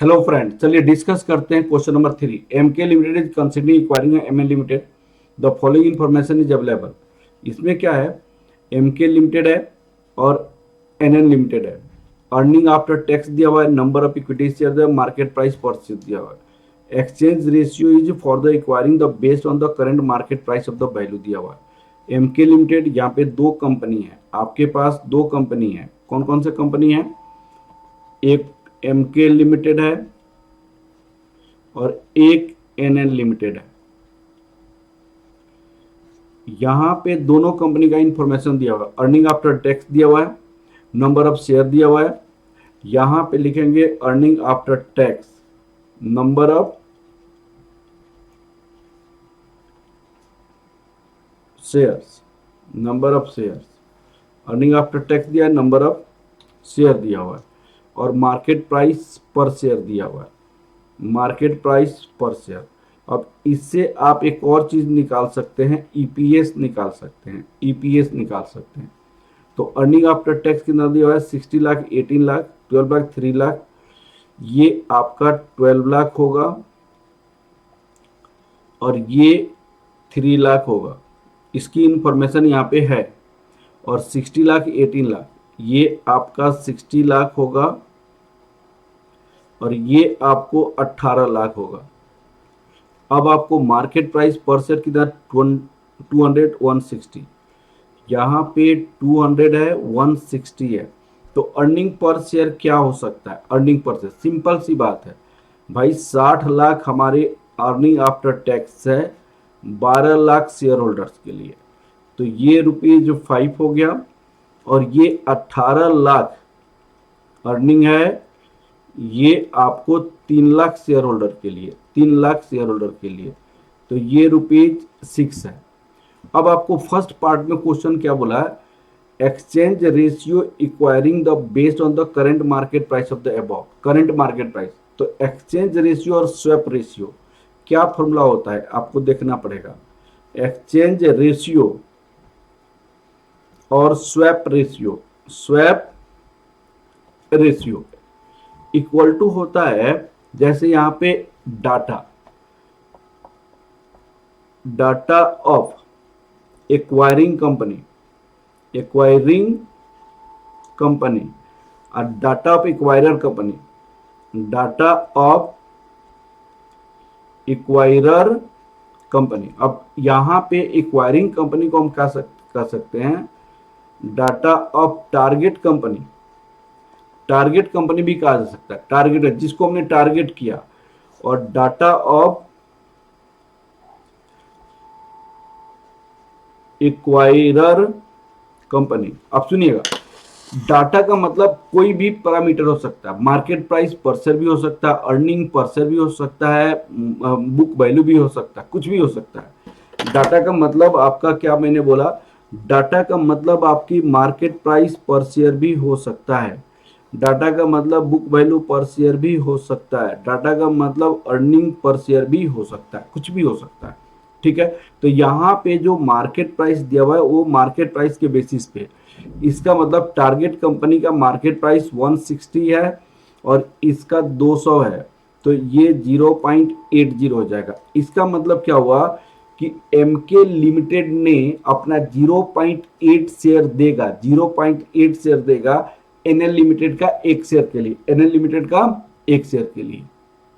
Hello friend, चलिए discuss करते हैं question number 3। MK limited is considering acquiring MN limited. The following information is available. इसमें क्या है, एमके लिमिटेड है और एनएन लिमिटेड है। अर्निंग आफ्टर टैक्स दिया हुआ है, नंबर ऑफ इक्विटी शेयर दिया, मार्केट प्राइस पर शेयर दिया हुआ है। Exchange ratio is for the acquiring the based on the current market price of the value दिया हुआ है। एमके लिमिटेड, यहाँ पे दो कंपनी है, आपके पास दो कंपनी है। कौन कौन से कंपनी है? एक एमके लिमिटेड है और एक एनएन लिमिटेड है। यहां पे दोनों कंपनी का इंफॉर्मेशन दिया हुआ है। अर्निंग आफ्टर टैक्स दिया हुआ है, नंबर ऑफ शेयर दिया हुआ है। यहां पे लिखेंगे earning after tax, number of shares, number of shares. Earning after tax दिया है, नंबर ऑफ शेयर दिया हुआ है और मार्केट प्राइस पर शेयर दिया हुआ है, मार्केट प्राइस पर शेयर। अब इससे आप एक और चीज निकाल सकते हैं, ईपीएस निकाल सकते हैं, ईपीएस निकाल सकते हैं। तो अर्निंग आफ्टर टैक्स कितना दिया हुआ है? 60 लाख, 18 लाख, 12 लाख, 3 लाख। ये आपका 12 लाख होगा और ये 3 लाख होगा। इसकी इंफॉर्मेशन यहाँ पे है। और 60 लाख, 18 लाख, ये आपका 60 लाख होगा और ये आपको 18 लाख होगा। अब आपको मार्केट प्राइस पर शेयर कितना? 200, 160। यहाँ पे 200 है, 160 है। तो अर्निंग पर शेयर क्या हो सकता है? अर्निंग पर शेयर सिंपल सी बात है भाई, 60 लाख हमारे अर्निंग आफ्टर टैक्स है 12 लाख शेयर होल्डर्स के लिए। तो ये ₹5 हो गया और ये 18 लाख अर्निंग है, ये आपको 3 लाख शेयर होल्डर के लिए, 3 लाख शेयर होल्डर के लिए। तो ये ₹6 है। अब आपको फर्स्ट पार्ट में क्वेश्चन क्या बोला है? Exchange ratio acquiring the based on the current market price of the above, current market price. तो एक्सचेंज रेशियो और स्वैप रेशियो क्या फॉर्मूला होता है आपको देखना पड़ेगा। एक्सचेंज रेशियो और swap ratio, swap ratio equal to होता है, जैसे यहां पे data, data of acquiring company, acquiring company और data of acquirer company, data of acquirer company. अब यहां पे एक्वायरिंग कंपनी को हम कह सकते हैं data of target company, target company भी कहा जा सकता है, टारगेट जिसको हमने टारगेट किया। और डाटा ऑफ एक्वायरर कंपनी। अब सुनिएगा, डाटा का मतलब कोई भी पैरामीटर हो सकता है, मार्केट प्राइस पर शेयर भी हो सकता है, अर्निंग पर शेयर भी हो सकता है, बुक वैल्यू भी हो सकता है, कुछ भी हो सकता है। डाटा का मतलब आपका क्या मैंने बोला, डाटा का मतलब आपकी मार्केट प्राइस पर शेयर भी हो सकता है, डाटा का मतलब बुक वैल्यू पर शेयर भी हो सकता है, डाटा का मतलब अर्निंग पर शेयर भी हो सकता है, कुछ भी हो सकता है। ठीक है, तो यहाँ पे जो मार्केट प्राइस दिया हुआ है वो मार्केट प्राइस के बेसिस पे, इसका मतलब टारगेट कंपनी का मार्केट प्राइस 160 है और इसका 200 है, तो ये 0.80 हो जाएगा। इसका मतलब क्या हुआ कि एमके लिमिटेड ने अपना 0.8 शेयर देगा, 0.8 शेयर देगा एनएल लिमिटेड का एक शेयर के लिए, एनएल लिमिटेड का एक शेयर के लिए।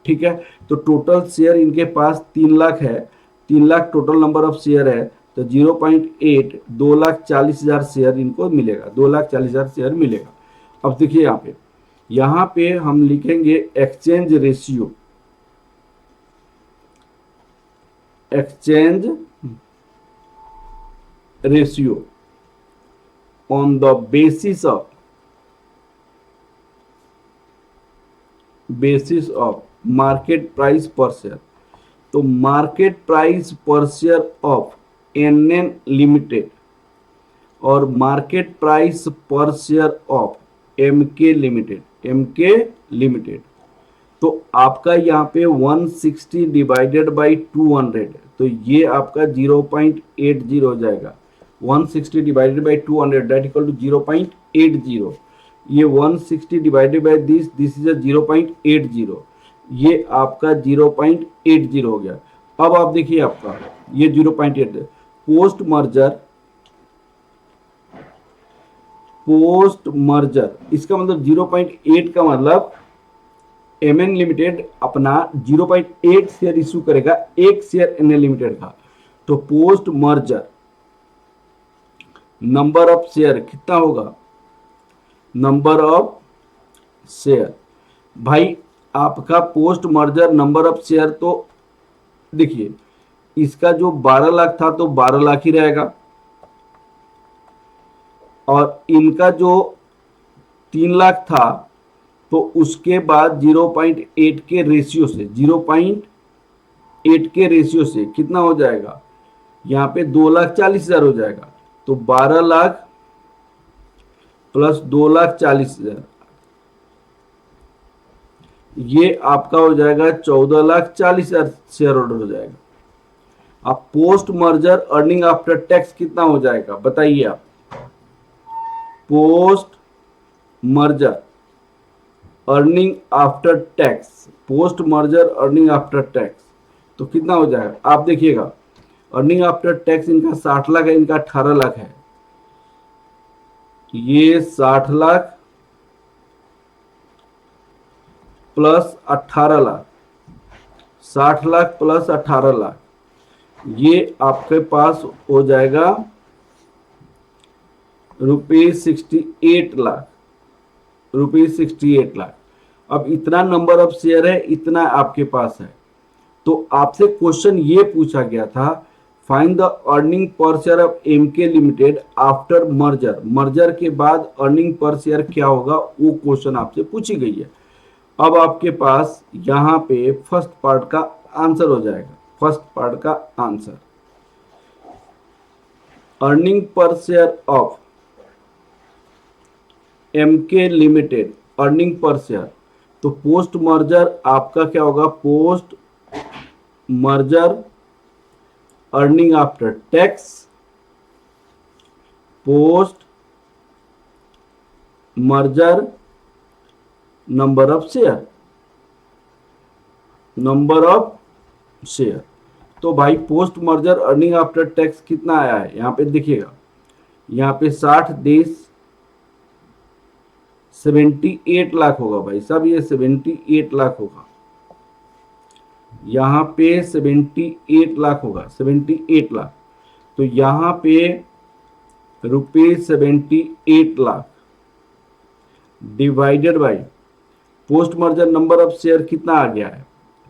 ठीक है, तो टोटल शेयर इनके पास 3 लाख है, 3 lakh total number of share है। तो 0.8, 2,40,000 शेयर इनको मिलेगा, 2,40,000 शेयर मिलेगा। अब देखिए यहाँ पे हम लिखेंगे exchange ratio, exchange ratio on the basis of market price per share. तो market price per share of NN limited और market price per share of MK limited, MK limited. तो आपका यहाँ पे 160 डिवाइडेड बाई 200, तो ये आपका 0.80 हो जाएगा। 160 divided by 200 that equal to 0.80। ये 160 divided by this is a 0.80। ये आपका 0.80 हो गया। अब आप देखिए आपका ये 0.8 पोस्ट मर्जर इसका मतलब 0.8 का मतलब एमएन लिमिटेड अपना 0.8 शेयर इश्यू करेगा, एक शेयर एनएल लिमिटेड का। तो post merger number of share कितना होगा, नंबर ऑफ शेयर भाई आपका post merger number of share, तो देखिए इसका जो 12 लाख था तो 12 लाख ही रहेगा, और इनका जो 3 लाख था तो उसके बाद 0.8 के रेशियो से 0.8 के रेशियो से कितना हो जाएगा, यहाँ पे 2,40,000 हो जाएगा। तो 12 लाख प्लस 2,40,000 ये आपका हो जाएगा 14,40,000 शेयर होल्डर हो जाएगा। अब post merger earning after tax कितना हो जाएगा बताइए आप, post merger earning after tax, post merger earning after tax तो कितना हो जाएगा आप देखिएगा। अर्निंग आफ्टर टैक्स इनका 60 लाख है, इनका 18 लाख है, ये 60 लाख प्लस 18 लाख, 60 लाख प्लस 18 लाख, ये आपके पास हो जाएगा ₹68 लाख, ₹68 लाख। अब इतना नंबर ऑफ शेयर है, इतना आपके पास है। तो आपसे क्वेश्चन ये पूछा गया था, find the earning per share of MK limited after merger, merger के बाद अर्निंग पर शेयर क्या होगा, वो क्वेश्चन आपसे पूछी गई है। अब आपके पास यहाँ पे फर्स्ट पार्ट का आंसर हो जाएगा, फर्स्ट पार्ट का answer earning per share of MK limited, earning per share, तो पोस्ट मर्जर आपका क्या होगा, post merger earning after tax, post merger number of share, number of share. तो भाई post merger earning after tax कितना आया है, यहां पे देखिएगा, यहाँ पे 60 देश 78 लाख होगा भाई साहब, ये 78 लाख होगा, यहाँ पे 78 लाख होगा, 78 लाख। तो यहाँ पे ₹78 lakh divided by post merger number of share कितना आ गया है,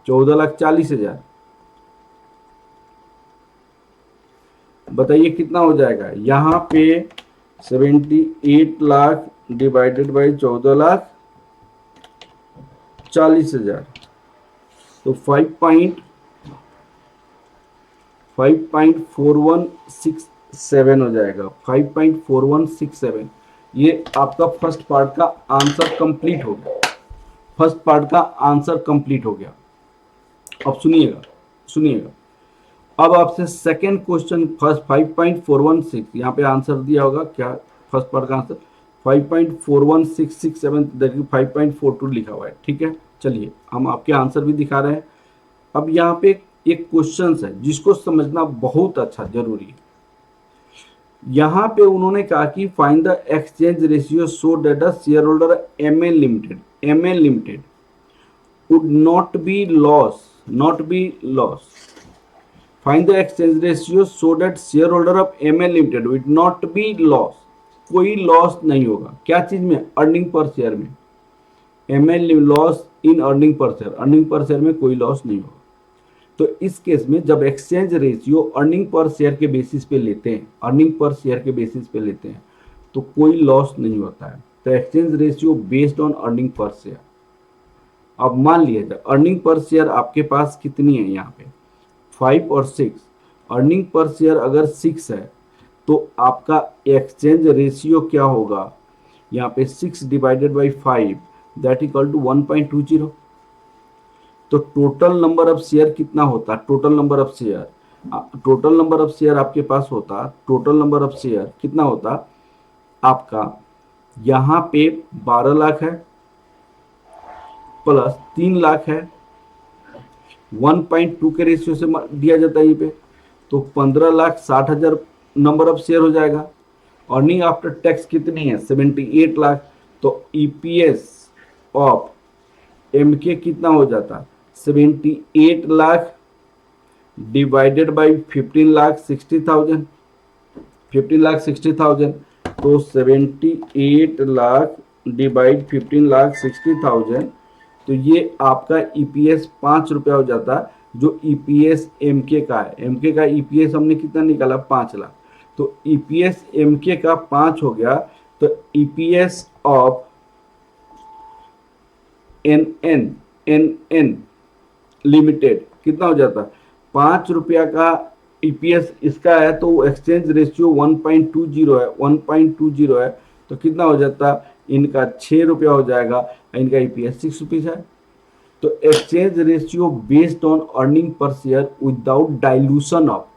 14,40,000। बताइए कितना हो जाएगा, यहाँ पे 78 लाख डिवाइडेड बाई 14,40,000, तो 5.4167 हो जाएगा, 5.4167। ये आपका फर्स्ट पार्ट का आंसर कंप्लीट हो गया, फर्स्ट पार्ट का आंसर कंप्लीट हो गया। अब सुनिएगा सुनिएगा, अब आपसे सेकेंड क्वेश्चन, फर्स्ट 5.416 यहाँ पे आंसर दिया होगा क्या, फर्स्ट पार्ट का आंसर 5.41667 देखिए 5.42 लिखा हुआ है, ठीक है। चलिए हम आपके आंसर भी दिखा रहे हैं। अब यहाँ पे एक क्वेश्चन है जिसको समझना बहुत अच्छा जरूरी है। यहाँ पे उन्होंने कहा कि find the exchange ratio so that the share holder ML limited would not be loss, find the exchange ratio so that share holder of ML limited would not be loss, कोई लॉस नहीं होगा, क्या चीज में, earning per share में, ML loss in earning per share, earning per share में कोई loss नहीं होगा। तो इस केस में जब exchange ratio earning per share के बेसिस पे लेते हैं, अर्निंग पर शेयर के बेसिस पे लेते हैं तो कोई लॉस नहीं होता है। तो exchange ratio based on earning per share. अब मान लिया अर्निंग पर शेयर आपके पास कितनी है, यहाँ पे 5 और 6, अर्निंग पर शेयर अगर 6 है तो आपका एक्सचेंज रेशियो क्या होगा, यहाँ पे 6 divided by 5 that equal to 1.20। तो टोटल नंबर ऑफ शेयर कितना होता, टोटल नंबर ऑफ शेयर आपके पास होता, टोटल नंबर ऑफ शेयर कितना होता आपका, यहाँ पे 12 लाख है प्लस 3 लाख है 1.2 के रेशियो से दिया जाता है ये पे, तो 15,60,000 नंबर ऑफ शेयर हो जाएगा। अर्निंग आफ्टर टैक्स कितनी है? 78 लाख। तो ईपीएस ऑफ एमके कितना हो जाता? 78 लाख डिवाइडेड बाई 15,60,000, 15,60,000। तो 78 लाख डिवाइड 15,60,000, तो ये आपका ईपीएस 5 रुपया हो जाता है, जो ईपीएस एमके का है। एमके का ईपीएस हमने कितना निकाला? 5 लाख। तो ईपीएस एमके का 5 हो गया। तो ईपीएस ऑफ एन लिमिटेड कितना हो जाता? 5 रुपया का ईपीएस इसका है, तो एक्सचेंज रेशियो 1.20 है, 1.20 है, तो कितना हो जाता? इनका 6 रुपया हो जाएगा, इनका ईपीएस 6 रुपीज है। तो exchange ratio based on earning per share without dilution of,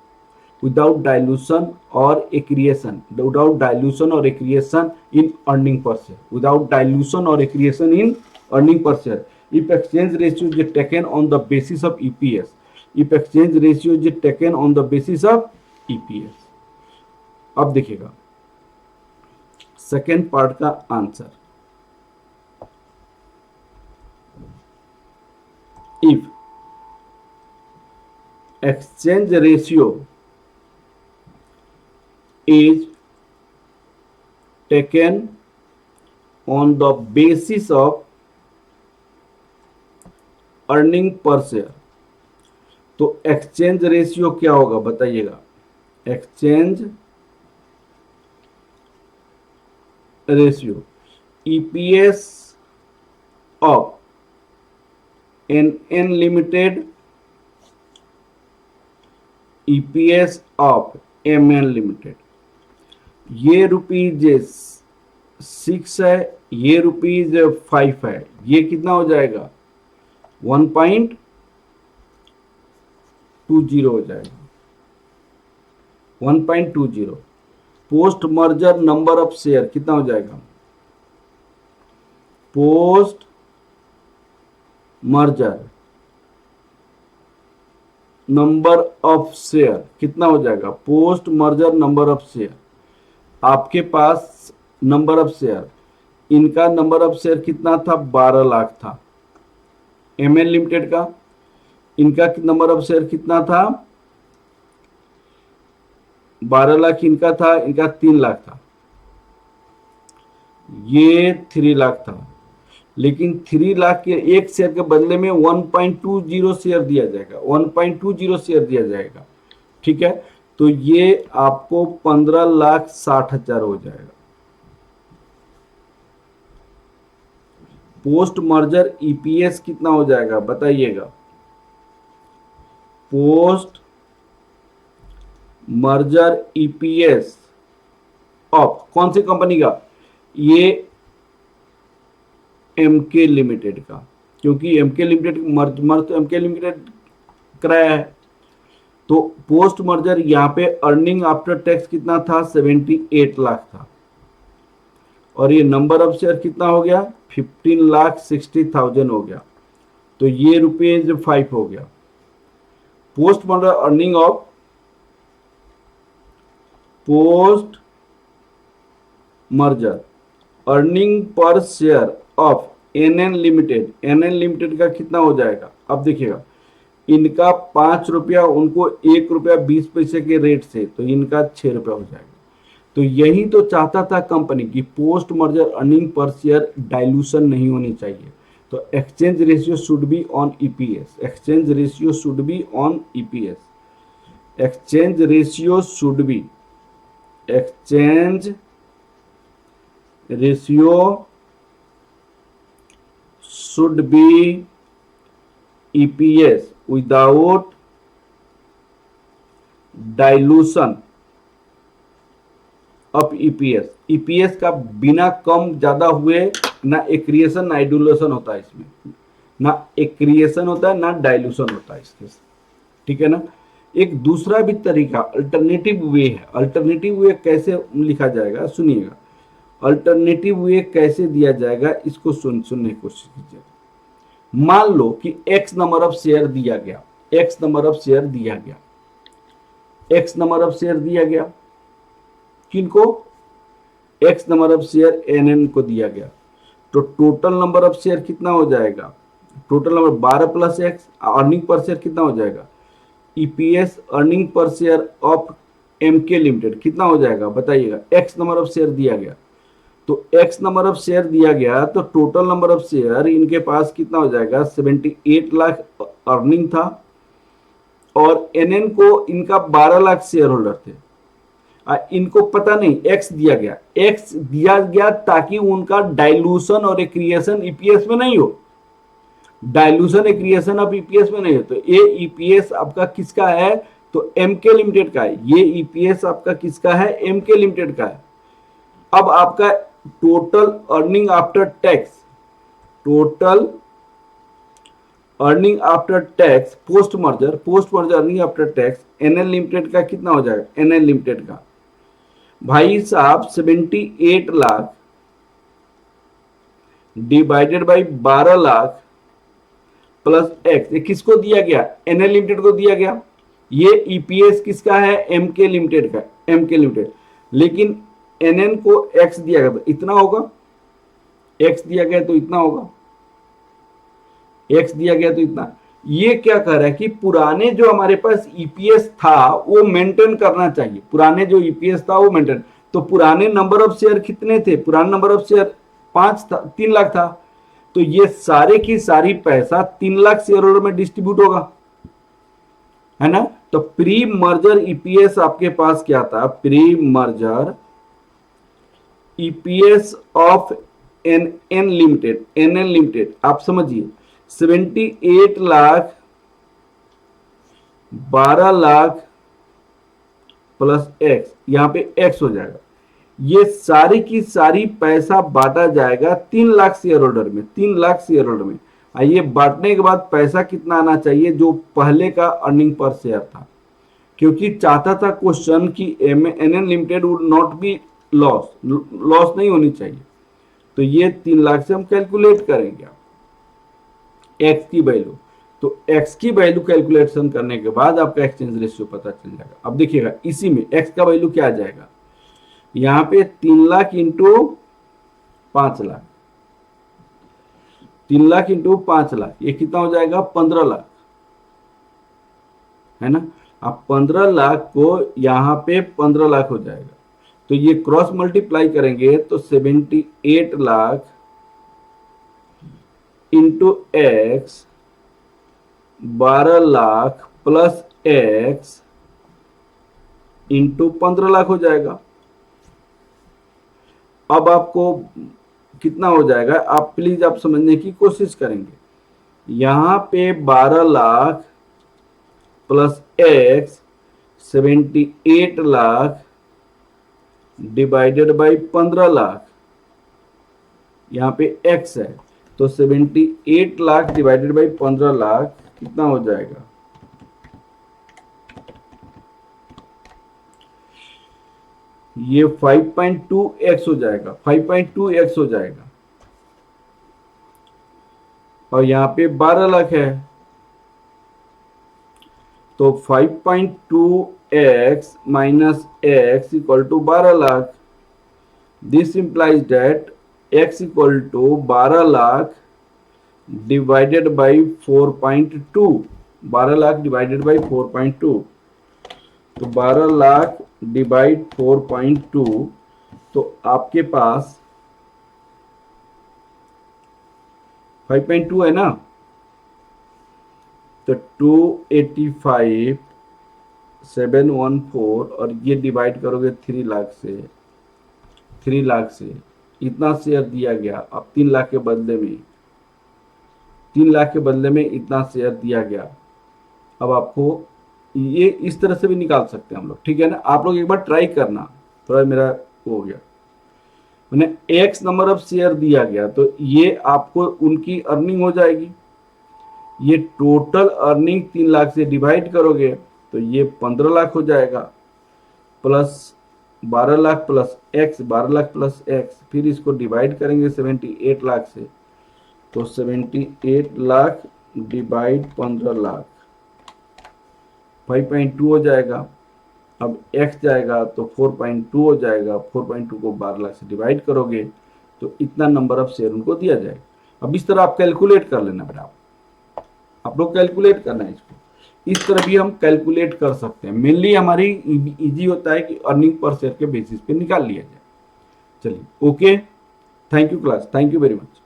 without dilution or accretion, without dilution or accretion in earning per share, without dilution or accretion in earning per share. If exchange ratio is taken on the basis of EPS, if exchange ratio is taken on the basis of EPS. अब देखिएगा second part का answer. If exchange ratio is taken on the basis of earning per share, तो exchange ratio क्या होगा बताइएगा? Exchange ratio EPS of N limited, EPS of MN limited. ये rupees 6 है, ये रुपीज 5 है, ये कितना हो जाएगा? 1.20 हो जाएगा, 1.20। Post merger number of share कितना हो जाएगा? Post merger number of share कितना हो जाएगा? Post merger number of share, आपके पास नंबर ऑफ शेयर, इनका नंबर ऑफ शेयर कितना था? 12 लाख था। एमएन लिमिटेड का, इनका नंबर ऑफ शेयर कितना था? 12 लाख इनका था, इनका 3 लाख था, ये 3 लाख था। लेकिन 3 लाख के एक शेयर के बदले में 1.20 शेयर दिया जाएगा, 1.20 शेयर दिया जाएगा। ठीक है, तो ये आपको 15,60,000 हो जाएगा। पोस्ट मर्जर ईपीएस कितना हो जाएगा बताइएगा? पोस्ट मर्जर ईपीएस ऑफ कौन सी कंपनी का? ये एमके लिमिटेड का, क्योंकि एमके लिमिटेड मर्ज तो एमके लिमिटेड कराया है। तो पोस्ट मर्जर यहाँ पे अर्निंग आफ्टर टैक्स कितना था? 78 लाख था, और ये नंबर ऑफ शेयर कितना हो गया? 15,60,000 हो गया, तो ये रुपीज 5 हो गया। Post merger earning of post merger earning per share of NN limited, NN limited का कितना हो जाएगा? अब देखिएगा, इनका 5 रुपया, उनको 1 रुपया 20 पैसे के रेट से, तो इनका 6 रुपया हो जाएगा। तो यही तो चाहता था कंपनी की, post merger earning per share dilution नहीं होनी चाहिए। तो exchange ratio should be on EPS, exchange ratio should be on EPS, exchange ratio should be, exchange ratio should be EPS without dilution of EPS। EPS का बिना कम ज्यादा हुए ना aeration ना डाइल्यूशन होता है इसमें, ना एक्रिएशन होता है ना डाइल्यूशन होता है इसके। ठीक है ना। एक दूसरा भी तरीका अल्टरनेटिव वे है। अल्टरनेटिव वे कैसे लिखा जाएगा सुनिएगा, अल्टरनेटिव वे कैसे दिया जाएगा इसको सुनने की कोशिश कीजिए। मान लो कि एक्स नंबर ऑफ शेयर दिया गया, एक्स नंबर ऑफ शेयर दिया गया, एक्स नंबर ऑफ शेयर दिया गया, किनको? X number of share N N को दिया गया। तो टोटल नंबर ऑफ शेयर कितना हो जाएगा? Total number 12 plus X, earning per share कितना हो जाएगा? EPS earning per share of MK limited कितना हो जाएगा बताइएगा? एक्स नंबर ऑफ शेयर दिया गया, तो एक्स नंबर ऑफ शेयर दिया गया, तो टोटल नंबर ऑफ शेयर इनके पास कितना हो जाएगा? 78 लाख अर्निंग था, और एनएन को इनका 12 लाख शेयर होल्डर थे। इनको पता नहीं एक्स दिया गया, एक्स दिया गया ताकि उनका डाइल्यूशन और एक्रिएशन ईपीएस में नहीं हो, डाइल्यूशन एक्रिएशन ऑफ ईपीएस में नहीं हो। तो ये ईपीएस आपका किसका है? तो एमके लिमिटेड का है। ये ईपीएस आपका किसका है? एमके लिमिटेड का है। अब आपका total earning after tax, total earning after tax post merger earning after tax NL limited का कितना हो जाएगा? एनएल लिमिटेड का भाई साहब 78 lakh divided by 12 lakh plus x, ये किसको दिया गया? एनएल लिमिटेड को दिया गया। ये ईपीएस किसका है? एमके लिमिटेड का, एमके लिमिटेड। लेकिन एनएन को एक्स दिया गया तो इतना होगा, एक्स दिया गया तो इतना होगा, एक्स दिया गया तो इतना। ये क्या कह रहा है कि पुराने जो हमारे पास ईपीएस था वो मेंटेन करना चाहिए, पुराने जो ईपीएस था वो मेंटेन। तो पुराने नंबर ऑफ शेयर कितने थे? पुराने नंबर ऑफ शेयर 5 था, 3 लाख था। तो ये सारे की सारी पैसा 3 लाख शेयर होल्डर में डिस्ट्रीब्यूट होगा, है ना। तो प्री मर्जर ईपीएस आपके पास क्या था? Pre merger EPS of N limited, NL limited, आप समझिए 78 लाख 12 लाख प्लस एक्स, यहां पे एक्स हो जाएगा। ये सारी की सारी पैसा बांटा जाएगा 3 लाख शेयर होल्डर में, 3 लाख शेयर होल्डर में। आइए बांटने के बाद पैसा कितना आना चाहिए? जो पहले का अर्निंग पर शेयर था, क्योंकि चाहता था क्वेश्चन कि NN limited would not be loss, loss नहीं होनी चाहिए। तो ये 3 लाख से हम कैलकुलेट करेंगे एक्स की वैल्यू। तो एक्स की वैल्यू कैलकुलेशन करने के बाद आपका एक्सचेंज रेशियो पता चल जाएगा। अब देखिएगा इसी में एक्स का वैल्यू क्या आ जाएगा? यहां पे 3 लाख इंटू 5 लाख, 3 लाख इंटू 5 लाख, ये कितना हो जाएगा? 15 लाख, है ना। अब 15 लाख को यहां पे 15 लाख हो जाएगा, तो ये क्रॉस मल्टीप्लाई करेंगे तो 78 lakh into x 12 lakh plus x into 15 lakh हो जाएगा। अब आपको कितना हो जाएगा? आप प्लीज आप समझने की कोशिश करेंगे। यहां पे 12 lakh plus x 78 lakh divided by 15 lakh, यहां पे एक्स है, तो 78 लाख डिवाइडेड बाई 15 लाख कितना हो जाएगा? ये 5.2x हो जाएगा, 5.2x हो जाएगा। और यहां पे 12 लाख है, तो 5.2x minus x equal to 12 lakh. This implies that x equal to 12 lakh divided by 4.2, 12 lakh divided by 4.2, तो 12 लाख डिवाइड 4.2, तो आपके पास 5.2 है ना, तो 285 714, और ये डिवाइड करोगे 3 लाख से, 3 लाख से इतना शेयर दिया गया। अब 3 लाख के बदले में, 3 लाख के बदले में इतना शेयर दिया गया। अब आपको ये इस तरह से भी निकाल सकते हैं हम लोग, ठीक है ना। आप लोग एक बार ट्राई करना, थोड़ा मेरा हो गया, मैंने एक्स नंबर ऑफ शेयर दिया गया, तो ये आपको उनकी अर्निंग हो जाएगी। ये टोटल अर्निंग 3 लाख से डिवाइड करोगे तो ये 15 लाख हो जाएगा, plus 12 lakh plus x, 12 lakh plus x, फिर इसको डिवाइड करेंगे 78 लाख से, तो 78 लाख डिवाइड 15 लाख 5.2 हो जाएगा। अब x जाएगा तो 4.2 हो जाएगा, 4.2 को 12 लाख से डिवाइड करोगे तो इतना नंबर ऑफ शेयर उनको दिया जाएगा। अब इस तरह आप कैलकुलेट कर लेना बेटा, आप लोग कैलकुलेट करना है इसको, इस तरह भी हम कैलकुलेट कर सकते हैं। मेनली हमारी इजी होता है कि अर्निंग पर शेयर के बेसिस पे निकाल लिया जाए। चलिए okay, thank you class, thank you very much.